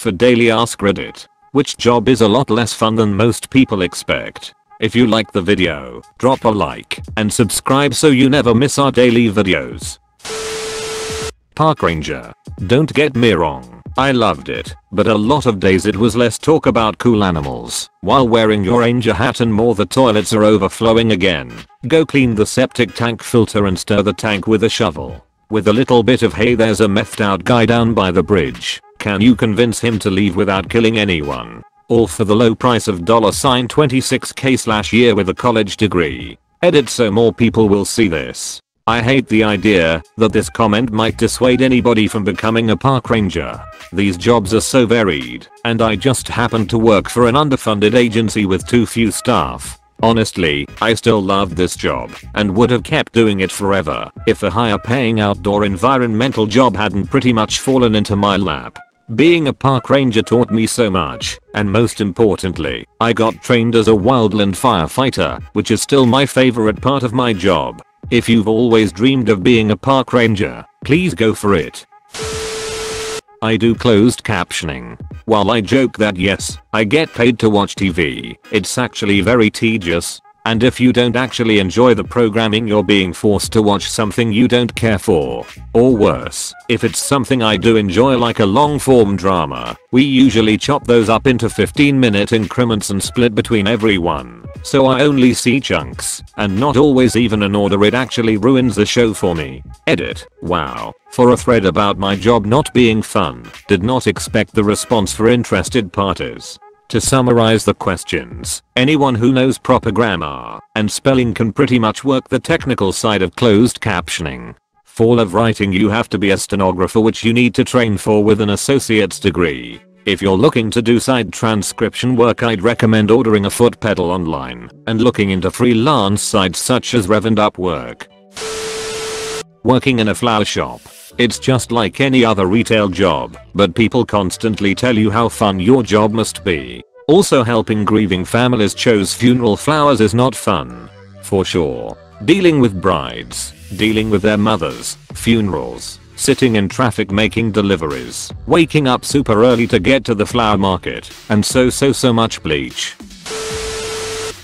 for daily Ask Reddit. Which job is a lot less fun than most people expect? If you like the video, drop a like and subscribe so you never miss our daily videos. Park ranger. Don't get me wrong, I loved it, but a lot of days it was less talk about cool animals while wearing your ranger hat and more the toilets are overflowing again. Go clean the septic tank filter and stir the tank with a shovel. With a little bit of hey, there's a methed out guy down by the bridge. Can you convince him to leave without killing anyone? All for the low price of $26k/year with a college degree. Edit so more people will see this. I hate the idea that this comment might dissuade anybody from becoming a park ranger. These jobs are so varied, and I just happen to work for an underfunded agency with too few staff. Honestly, I still love this job and would have kept doing it forever if a higher paying outdoor environmental job hadn't pretty much fallen into my lap. Being a park ranger taught me so much, and most importantly, I got trained as a wildland firefighter, which is still my favorite part of my job. If you've always dreamed of being a park ranger, please go for it. I do closed captioning. While I joke that yes, I get paid to watch TV, it's actually very tedious. And if you don't actually enjoy the programming, you're being forced to watch something you don't care for. Or worse, if it's something I do enjoy like a long form drama, we usually chop those up into 15-minute increments and split between everyone. So I only see chunks, and not always even in order. It actually ruins the show for me. Edit. Wow. For a thread about my job not being fun, did not expect the response for interested parties. To summarize the questions, anyone who knows proper grammar and spelling can pretty much work the technical side of closed captioning. For live writing you have to be a stenographer, which you need to train for with an associate's degree. If you're looking to do side transcription work, I'd recommend ordering a foot pedal online and looking into freelance sites such as Rev and Upwork. Working in a flower shop. It's just like any other retail job, but people constantly tell you how fun your job must be. Also, helping grieving families choose funeral flowers is not fun. For sure. Dealing with brides, dealing with their mothers, funerals, sitting in traffic making deliveries, waking up super early to get to the flower market, and so much bleach.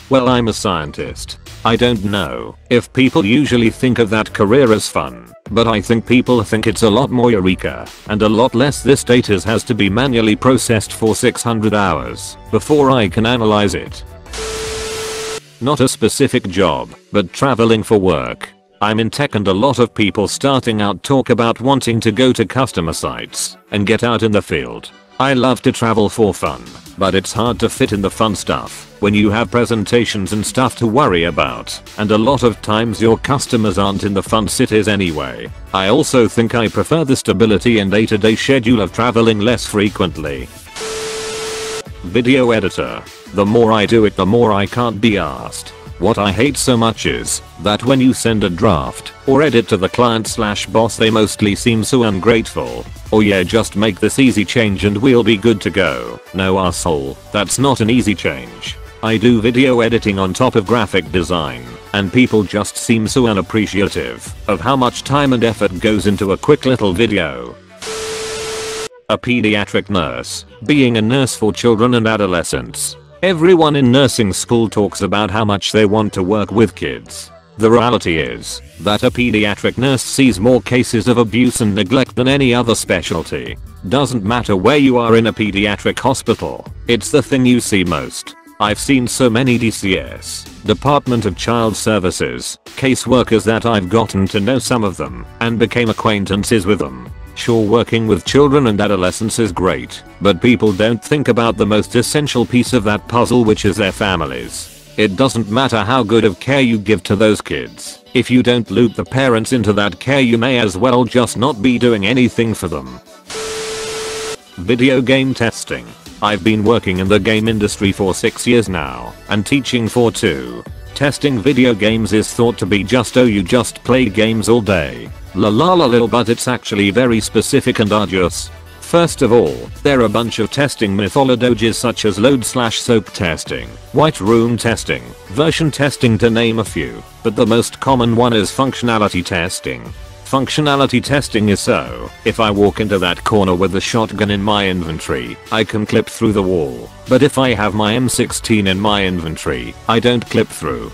Well, I'm a scientist. I don't know if people usually think of that career as fun, but I think people think it's a lot more eureka and a lot less. This data has to be manually processed for 600 hours before I can analyze it. Not a specific job, but traveling for work. I'm in tech and a lot of people starting out talk about wanting to go to customer sites and get out in the field. I love to travel for fun, but it's hard to fit in the fun stuff when you have presentations and stuff to worry about, and a lot of times your customers aren't in the fun cities anyway. I also think I prefer the stability and day-to-day schedule of traveling less frequently. Video editor. The more I do it, the more I can't be asked. What I hate so much is that when you send a draft or edit to the client/boss, they mostly seem so ungrateful. Oh yeah, just make this easy change and we'll be good to go. No asshole, that's not an easy change. I do video editing on top of graphic design, and people just seem so unappreciative of how much time and effort goes into a quick little video. A pediatric nurse. Being a nurse for children and adolescents. Everyone in nursing school talks about how much they want to work with kids. The reality is that a pediatric nurse sees more cases of abuse and neglect than any other specialty. Doesn't matter where you are in a pediatric hospital, it's the thing you see most. I've seen so many DCS, Department of Child Services, caseworkers that I've gotten to know some of them and became acquaintances with them. Sure, working with children and adolescents is great, but people don't think about the most essential piece of that puzzle, which is their families. It doesn't matter how good of care you give to those kids. If you don't loop the parents into that care, you may as well just not be doing anything for them. Video game testing. I've been working in the game industry for 6 years now and teaching for 2. Testing video games is thought to be just, oh, you just play games all day. La la la lil, but it's actually very specific and arduous. First of all, there are a bunch of testing methodologies such as load/soap testing, white room testing, version testing, to name a few, but the most common one is functionality testing. Functionality testing is so, if I walk into that corner with the shotgun in my inventory, I can clip through the wall, but if I have my M16 in my inventory, I don't clip through.